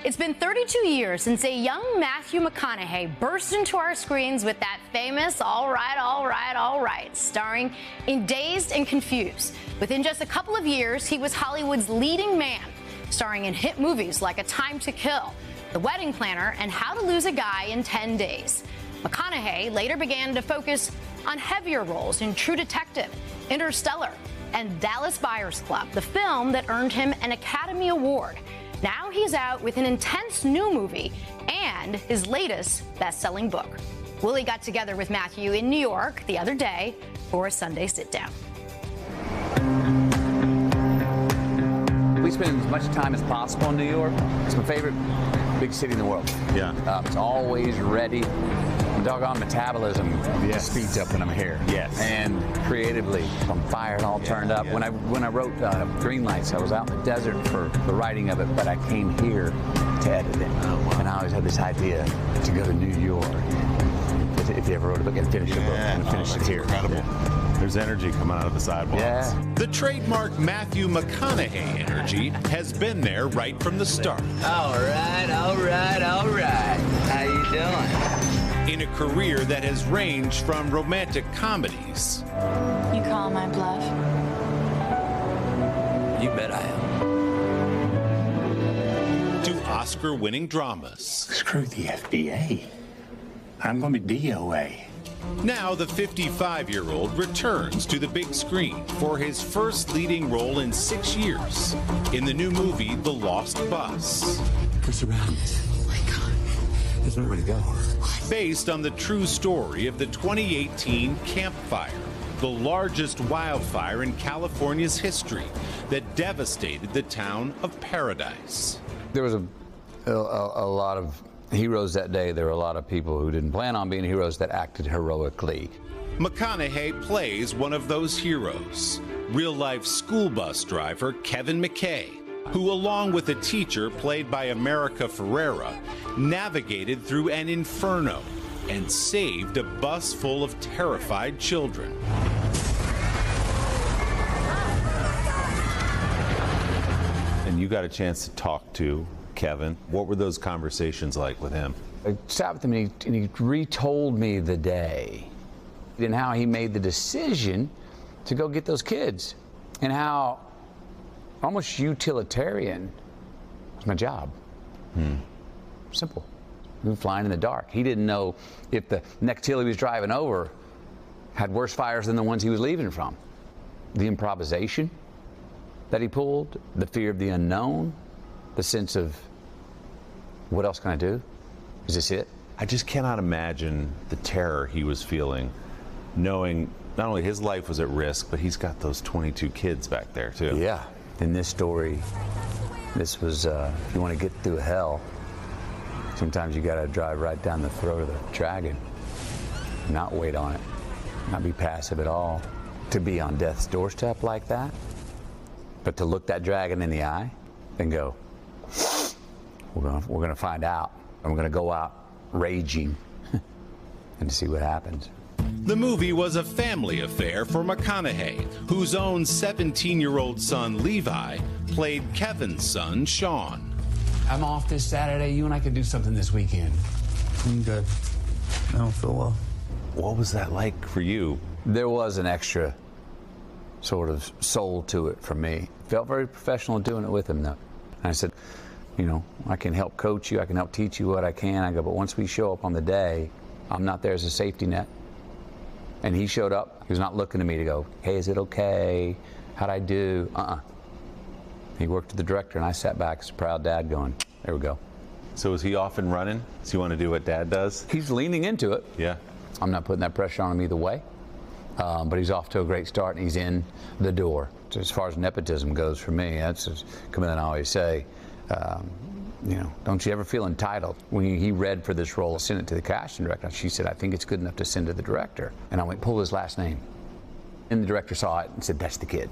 It's been 32 years since a young Matthew McConaughey burst into our screens with that famous "All right, all right, all right," starring in Dazed and Confused. Within just a couple of years, he was Hollywood's leading man, starring in hit movies like A Time to Kill, The Wedding Planner, and How to Lose a Guy in 10 Days. McConaughey later began to focus on heavier roles in True Detective, Interstellar, and Dallas Buyers Club, the film that earned him an Academy Award. Now he's out with an intense new movie and his latest best-selling book. Willie got together with Matthew in New York the other day for a Sunday Sitdown. We spend as much time as possible in New York. It's my favorite big city in the world. Yeah. It's always ready. Doggone metabolism speeds up when I'm here. Yes. And creatively, I'm fired, all turned up. Yeah. When I wrote Green Lights, I was out in the desert for the writing of it, but I came here to edit it. Oh, wow. And I always had this idea to go to New York. If you ever wrote a book and finish a book, and finish it here. Incredible. Yeah. There's energy coming out of the sidewalks. Yeah. The trademark Matthew McConaughey energy has been there right from the start. All right, all right, all right. How you doing? In a career that has ranged from romantic comedies. You call my bluff? You bet I am. To Oscar-winning dramas. Screw the FDA. I'm going to be DOA. Now the 55-year-old returns to the big screen for his first leading role in 6 years in the new movie The Lost Bus. We're surrounded. Oh my God. There's nowhere to go. Based on the true story of the 2018 Camp Fire, the largest wildfire in California's history that devastated the town of Paradise. There was a lot of heroes that day. There were a lot of people who didn't plan on being heroes that acted heroically. McConaughey plays one of those heroes, real-life school bus driver Kevin McKay, who, along with a teacher played by America Ferrera, navigated through an inferno and saved a bus full of terrified children. And you got a chance to talk to Kevin. What were those conversations like with him? I sat with him and he retold me the day and how he made the decision to go get those kids and how almost utilitarian was my job. Simple. We were flying in the dark. He didn't know if the next hill he was driving over had worse fires than the ones he was leaving from. The improvisation that he pulled, the fear of the unknown, the sense of what else can I do? Is this it? I just cannot imagine the terror he was feeling, knowing not only his life was at risk, but he's got those 22 kids back there too. Yeah. In this story, this was, if you want to get through hell, sometimes you got to drive right down the throat of the dragon, not wait on it, not be passive at all. To be on death's doorstep like that, but to look that dragon in the eye and go, we're gonna find out, and we're gonna go out raging and see what happens. The movie was a family affair for McConaughey, whose own 17-year-old son, Levi, played Kevin's son, Sean. I'm off this Saturday. You and I could do something this weekend. I'm good. I don't feel well. What was that like for you? There was an extra sort of soul to it for me. Felt very professional doing it with him, though. And I said, you know, I can help coach you, I can help teach you what I can. I go, but once we show up on the day, I'm not there as a safety net. And he showed up. He was not looking at me to go, hey, is it okay? How'd I do? He worked with the director, and I sat back as a proud dad going, there we go. So is he off and running? Does he want to do what Dad does? He's leaning into it. Yeah. I'm not putting that pressure on him either way. But he's off to a great start, and he's in the door. So as far as nepotism goes for me, that's something I always say, you know, don't you ever feel entitled? When he read for this role, I sent it to the casting director. She said, I think it's good enough to send to the director. And I went, pull his last name. And the director saw it and said, that's the kid.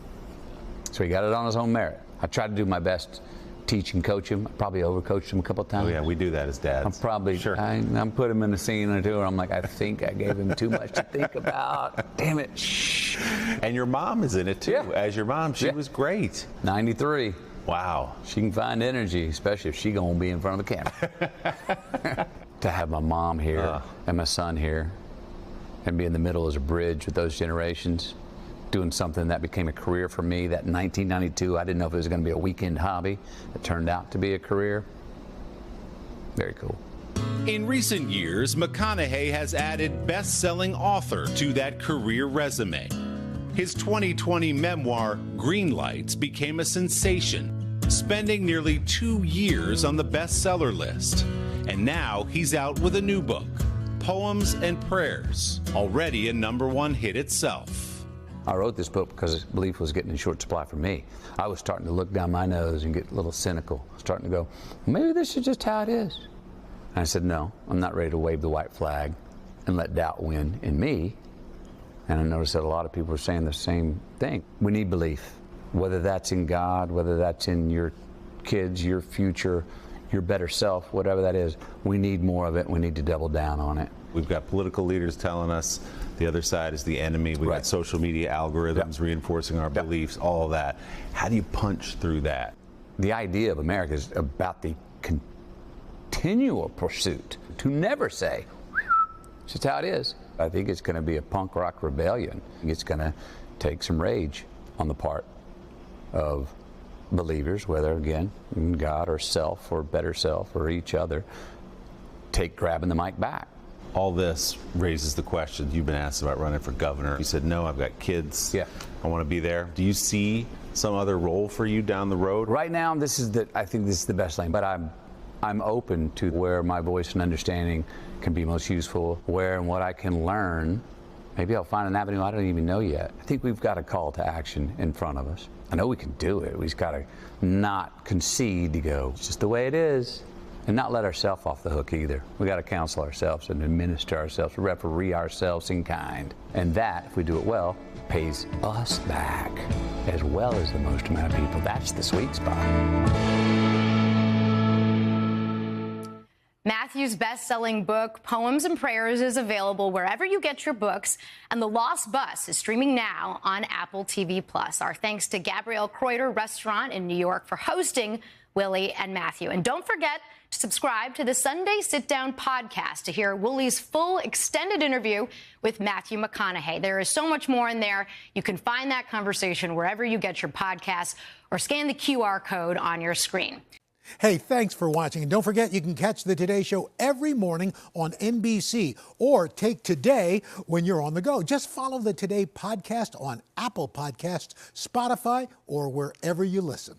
So he got it on his own merit. I tried to do my best, teach and coach him. I probably overcoached him a couple of times. Oh yeah, we do that as dads. I'm probably, sure. I'm put him in a scene or two, and I'm like, I think I gave him too much to think about. Damn it. Shh. And your mom is in it too. Yeah. As your mom, she was great. 93. Wow. She can find energy, especially if she gonna be in front of the camera. To have my mom here and my son here and be in the middle as a bridge with those generations, doing something that became a career for me. That in 1992, I didn't know if it was going to be a weekend hobby. It turned out to be a career. Very cool. In recent years, McConaughey has added best-selling author to that career resume. His 2020 memoir, Green Lights, became a sensation, spending nearly 2 years on the bestseller list. And now he's out with a new book, Poems and Prayers, already a #1 hit itself. I wrote this book because belief was getting in short supply for me. I was starting to look down my nose and get a little cynical, starting to go, maybe this is just how it is. And I said, no, I'm not ready to wave the white flag and let doubt win in me. And I noticed that a lot of people are saying the same thing. We need belief, whether that's in God, whether that's in your kids, your future, your better self, whatever that is. We need more of it. We need to double down on it. We've got political leaders telling us the other side is the enemy. We've got social media algorithms reinforcing our beliefs, all of that. How do you punch through that? The idea of America is about the continual pursuit to never say, it's just how it is. I think it's going to be a punk rock rebellion. It's going to take some rage on the part of believers, whether, again, in God or self or better self or each other, grabbing the mic back. All this raises the question. You've been asked about running for governor. You said, no, I've got kids. Yeah. I want to be there. Do you see some other role for you down the road? Right now, I think this is the best lane, but I'm open to where my voice and understanding can be most useful, where and what I can learn. Maybe I'll find an avenue I don't even know yet. I think we've got a call to action in front of us. I know we can do it. We've got to not concede to go, it's just the way it is, and not let ourselves off the hook either. We got to counsel ourselves and administer ourselves, referee ourselves in kind. And that, if we do it well, pays us back as well as the most amount of people. That's the sweet spot. Matthew's best-selling book, Poems and Prayers, is available wherever you get your books, and The Lost Bus is streaming now on Apple TV+. Our thanks to Gabrielle Kreuter Restaurant in New York for hosting Willie and Matthew. And don't forget to subscribe to the Sunday Sitdown podcast to hear Willie's full extended interview with Matthew McConaughey. There is so much more in there. You can find that conversation wherever you get your podcasts or scan the QR code on your screen. Hey, thanks for watching. And don't forget, you can catch the Today Show every morning on NBC or take Today when you're on the go. Just follow the Today podcast on Apple Podcasts, Spotify, or wherever you listen.